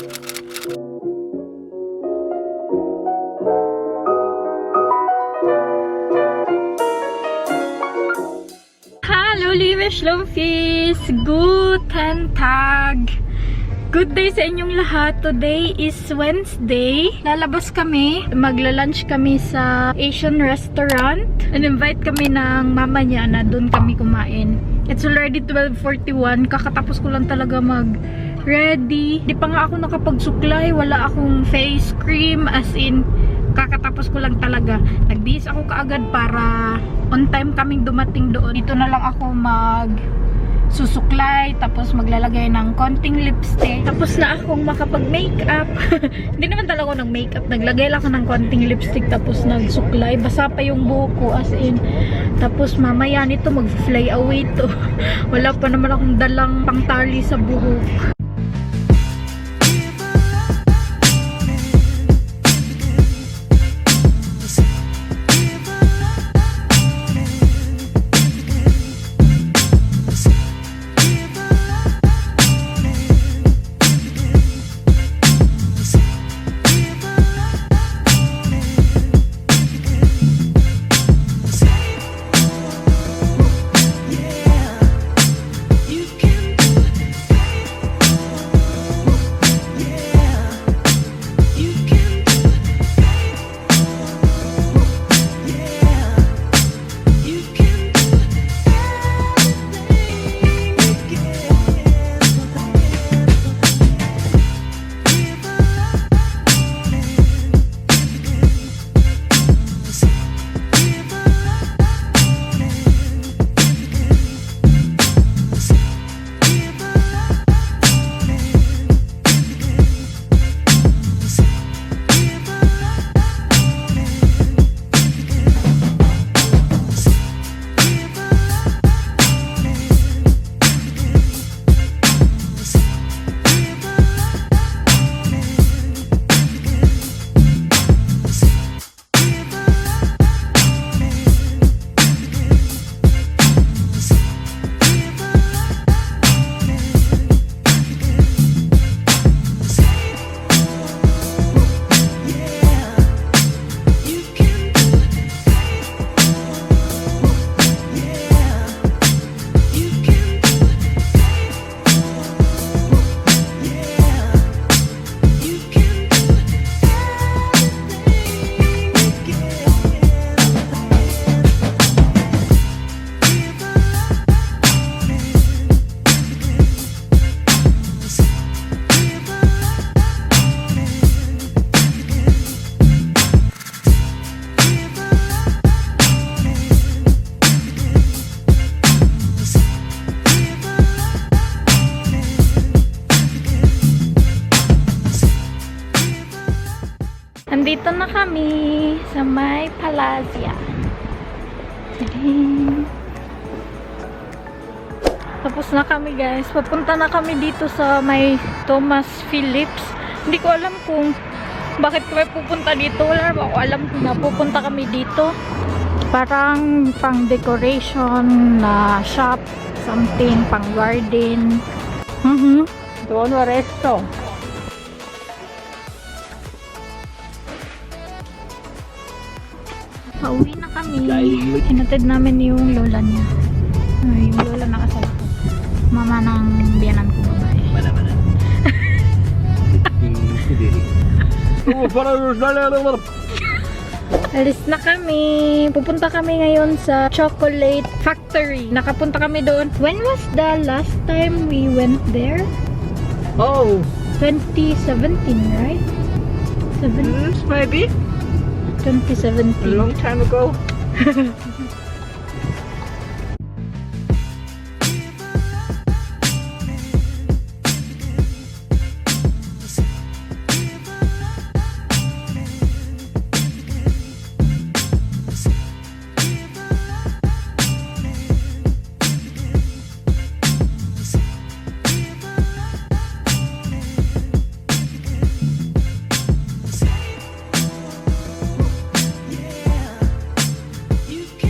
Hallo liebe Schlumpfies! Guten Tag! Good day sa inyong lahat. Today is Wednesday. Lalabas kami. Magla-lunch kami sa Asian restaurant. In-invite kami ng mama niya na doon kami kumain. It's already 12:41. Kakatapos ko lang talaga mag-ready. Di pa nga ako nakapagsuklay. Wala akong face cream. As in, kakatapos ko lang talaga. Nagbihis ako kaagad para on time kaming dumating doon. Dito na lang ako susuklay, tapos maglalagay ng konting lipstick. Tapos na akong makapag-makeup. Hindi naman talaga ako ng makeup. Naglagay lang ako ng konting lipstick, tapos nagsuklay. Basa pa yung buhok ko, as in. Tapos mamaya nito mag-fly away to. Wala pa naman akong dalang pangtali sa buhok. Nandito na kami sa may Palazia. Tapos na kami guys. Papunta na kami dito sa may Thomas Phillips. Hindi ko alam kung bakit kami pupunta dito. Wala ba ako alam kung napupunta kami dito. Parang pang decoration na shop. Something pang garden. Doon na resto. Pauwi na kami. Hinatid namin yung lola niya. Yung lola na kasal ko. Mama ng biyanan ko babae. Mana-mana. Alis na kami. Pupunta kami ngayon sa Chocolate Factory. Nakapunta kami doon. When was the last time we went there? Oh, 2017, right? maybe 2017. a long time ago. You can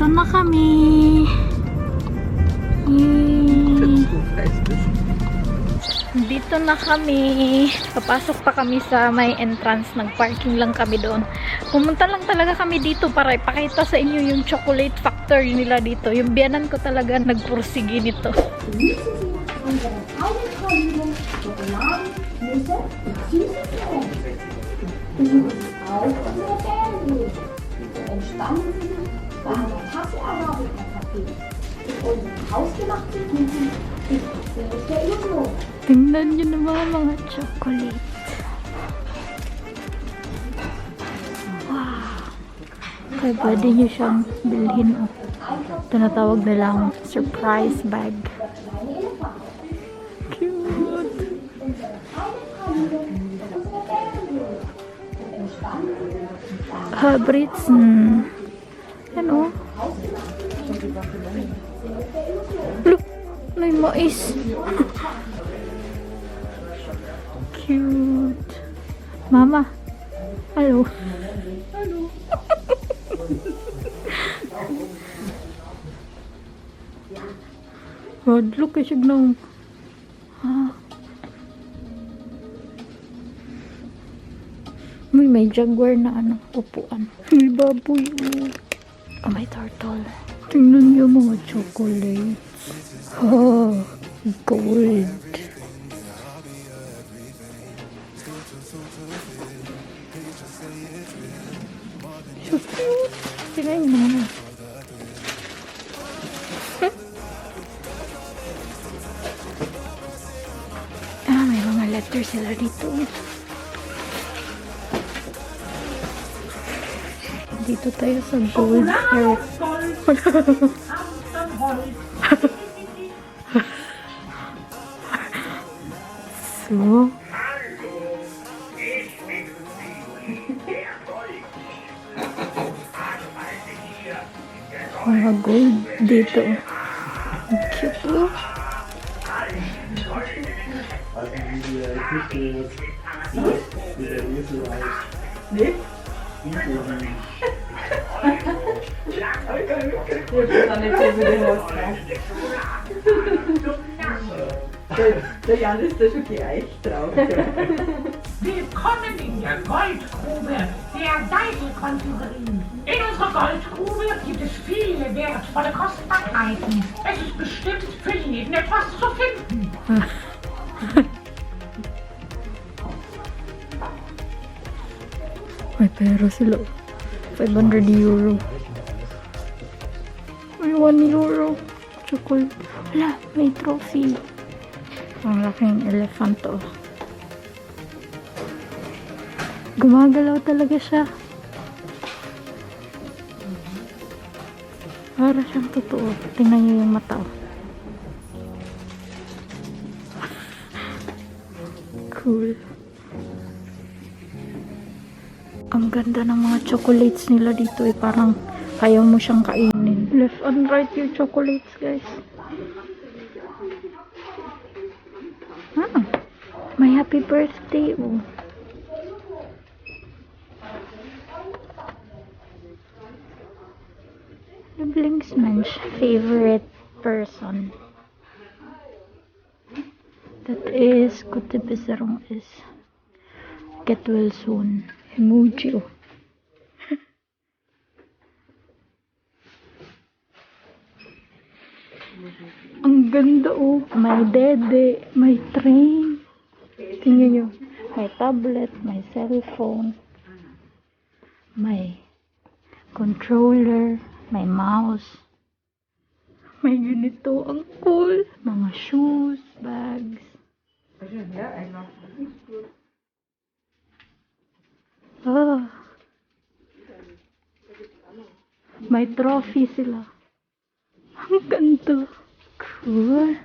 Dito na kami. Yay. Dito na kami. Papasok pa kami sa may entrance. Nag-parking lang kami doon. Pumunta lang talaga kami dito para ipakita sa inyo yung chocolate factory nila dito. Yung biyanan ko talaga nagpursige nito. Tingnan nyo naman mga chocolate. Wow. Kaya pwede nyo siyang bilhin. Oh. Tinatawag nilang surprise bag. Cute. Brits. Ano? Look, may mais. Cute. Mama. Hello. Hello. Rod, look at siya gnome. May jaguar na upuan. May baboy. Oh, may turtle. Tingnan niyo mga chocolates. Oh, gold. So cute. Tingnan niyo naman. May mga letters sila dito. Dito tayo sa gold area. So, mga gold dito. Ang cute, oh. Der Jan ist da schon gleich drauf. Willkommen in der Goldgrube der Seidelkonfiserie. In unserer Goldgrube gibt es viele wertvolle Kostbarkeiten. Es ist bestimmt für jeden etwas zu finden. May pera sila. 500 euro. May 1 euro. Chocolate. Wala, may trophy. Ang laking elephant to. Gumagalaw talaga siya. Para siyang totoo. Tingnan niyo yung mata. Cool. Ang ganda ng mga chocolates nila dito eh. Parang ayaw mo siyang kainin. Left and right yung chocolates, guys. May happy birthday, oh. Lieblingsmensch, favorite person. That is, gute Besserung is. Get well soon. Emoji, oh. Ang ganda, oh. May dede, may train. Tingnan nyo. May tablet, may cellphone, may controller, may mouse. May ganito. Ang cool. Mga shoes, bags. May trophy sila. Ang ganda. Cool.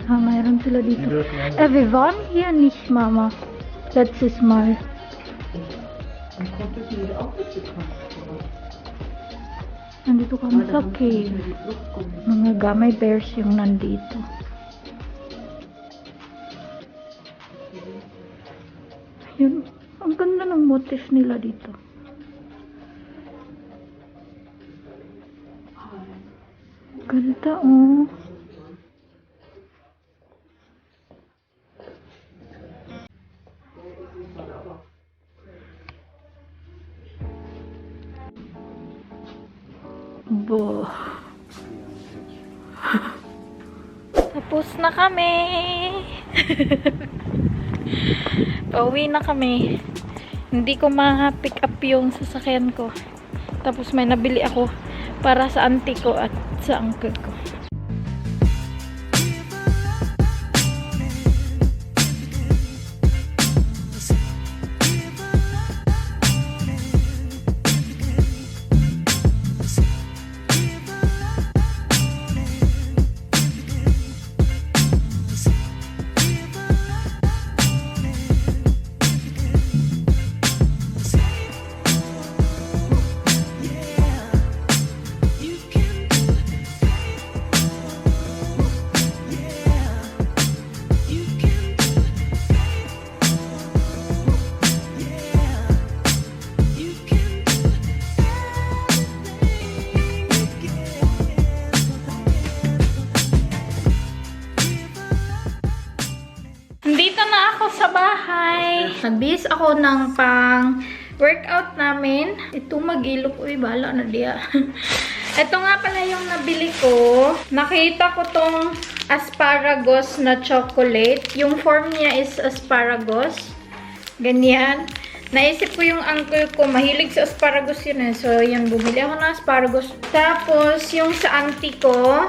Mayroon sila dito. Wir waren hier nicht, Mama. Letztes Mal. Nandito kami sa cave. Mga gamay bears yung nandito. Yun. Ang ganda ng motif nila dito. bata, oh. Bo. Tapos na kami. Pauwi na kami. Hindi ko ma-pick up yung sasakyan ko. Tapos may nabili ako para sa auntie ko at sa uncle ko. Dito na ako sa bahay. Nagbihis ako ng pang workout namin. Ito magilok. Uy, bala na diya. Ito nga pala yung nabili ko. Nakita ko tong asparagus na chocolate. Yung form niya is asparagus. Ganyan. Naisip ko yung uncle ko, mahilig sa asparagus yun eh. So, yan, bumili ako ng asparagus. Tapos, yung sa auntie ko,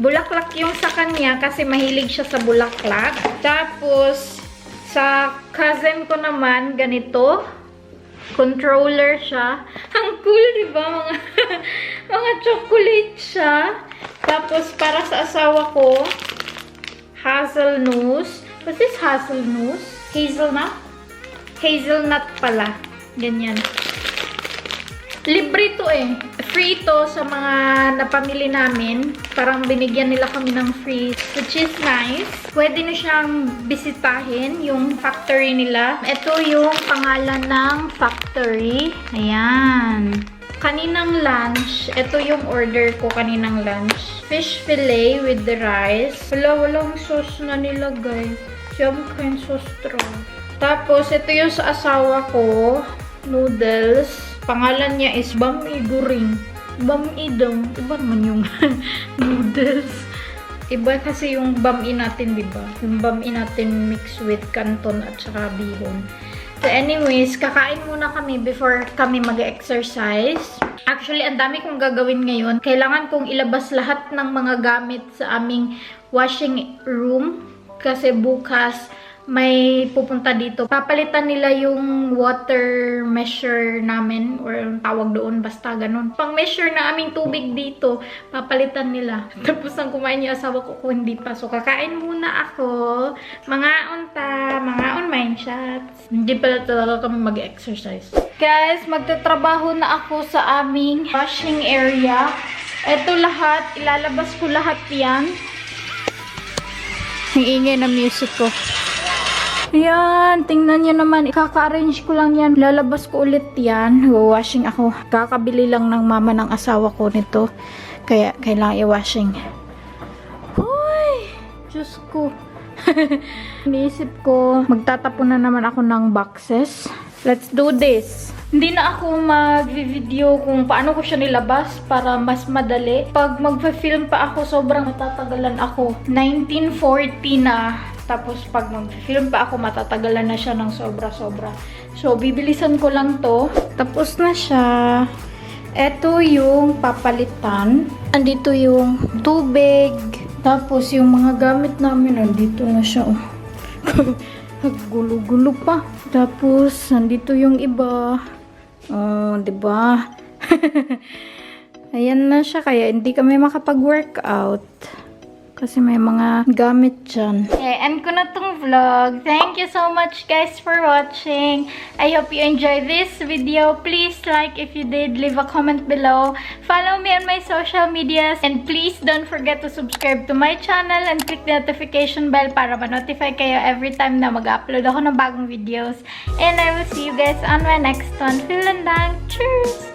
bulaklak yung sa kanya kasi mahilig siya sa bulaklak. Tapos, sa cousin ko naman, ganito. Controller siya. Ang cool, diba? Mga chocolate siya. Tapos, para sa asawa ko, hazelnuts. What's this hazelnuts? Hazelnut? Hazelnut pala. Ganyan. Libre to eh. Free to sa mga napamili namin. Parang binigyan nila kami ng free, which is nice. Pwede na siyang bisitahin, yung factory nila. Ito yung pangalan ng factory. Ayan. Kaninang lunch, ito yung order ko kaninang lunch. Fish fillet with the rice. Walang sauce na nilagay. Siyempre, sauce straw. Tapos, ito yung sa asawa ko. Noodles. Pangalan niya is Bami Guring. Bami daw. Iba naman yung noodles. Iba kasi yung bami natin, diba? Yung bami natin mixed with canton at saka bihon. So anyways, kakain muna kami before kami mag-exercise. Actually, ang dami kong gagawin ngayon. Kailangan kong ilabas lahat ng mga gamit sa aming washing room. Kasi bukas, may pupunta dito. Papalitan nila yung water measure namin or ang tawag doon, basta ganun. Pang measure na aming tubig dito, papalitan nila. Tapos ang kumain yung asawa ko kung hindi pa. So kakain muna ako. Mga on-mind shots. Hindi pala talaga kami mag-exercise. Guys, magtatrabaho na ako sa aming washing area. Ito lahat, ilalabas ko lahat yan. Ang ingay na music ko. Ayan, tingnan nyo naman. Kaka-arrange ko lang yan. Lalabas ko ulit yan. Washing ako. Kakabili lang ng mama ng asawa ko nito. Kaya, kailangan i-washing. Uy! Diyos ko. Iniisip ko, magtatapon na naman ako ng boxes. Let's do this. Hindi na ako mag-video kung paano ko siya nilabas para mas madali. Pag mag-film pa ako, sobrang matatagalan ako. 1940 na. Tapos pag mag-film pa ako, matatagalan na siya ng sobra-sobra. So, bibilisan ko lang to. Tapos na siya. Ito yung papalitan. Andito yung tubig. Tapos yung mga gamit namin, andito na siya. Gulo-gulo pa. Tapos, nandito yung iba. Oh, diba? Ayan na siya. Kaya hindi kami makapag-workout. Kasi may mga gamit dyan. Okay, end ko na tong vlog. Thank you so much guys for watching. I hope you enjoyed this video. Please like if you did. Leave a comment below. Follow me on my social medias. And please don't forget to subscribe to my channel and click the notification bell para ma-notify kayo every time na mag-upload ako ng bagong videos. And I will see you guys on my next one. Vielen Dank. Cheers!